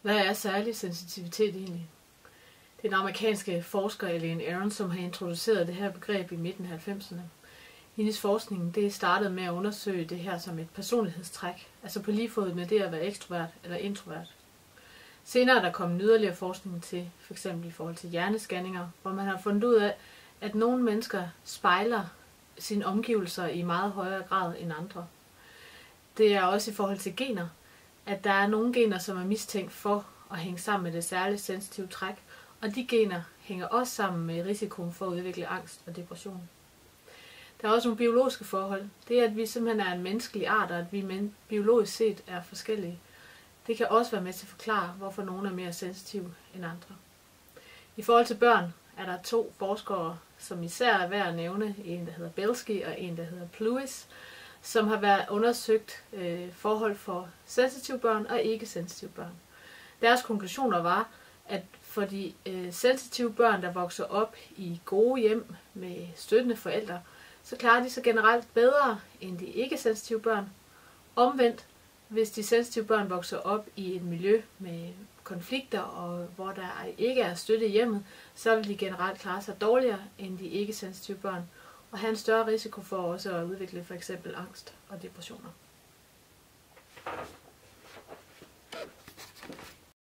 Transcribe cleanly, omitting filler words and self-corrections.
Hvad er særlig sensitivitet egentlig? Det er den amerikanske forsker Elaine Aron, som har introduceret det her begreb i midten af 90'erne. Hendes forskning det startede med at undersøge det her som et personlighedstræk, altså på lige fod med det at være ekstrovert eller introvert. Senere er der kommet yderligere forskning til, f.eks. i forhold til hjernescanninger, hvor man har fundet ud af, at nogle mennesker spejler sine omgivelser i meget højere grad end andre. Det er også i forhold til gener, at der er nogle gener, som er mistænkt for at hænge sammen med det særligt sensitive træk, og de gener hænger også sammen med risikoen for at udvikle angst og depression. Der er også nogle biologiske forhold. Det er, at vi simpelthen er en menneskelig art, og at vi biologisk set er forskellige. Det kan også være med til at forklare, hvorfor nogle er mere sensitive end andre. I forhold til børn er der 2 forskere, som især er værd at nævne. En, der hedder Belsky, og en, der hedder Plewis, som har været undersøgt forhold for sensitive børn og ikke-sensitive børn. Deres konklusioner var, at for de sensitive børn, der vokser op i gode hjem med støttende forældre, så klarer de sig generelt bedre end de ikke-sensitive børn. Omvendt, hvis de sensitive børn vokser op i et miljø med konflikter, og hvor der ikke er støtte i hjemmet, så vil de generelt klare sig dårligere end de ikke-sensitive børn, og have en større risiko for også at udvikle f.eks. angst og depressioner.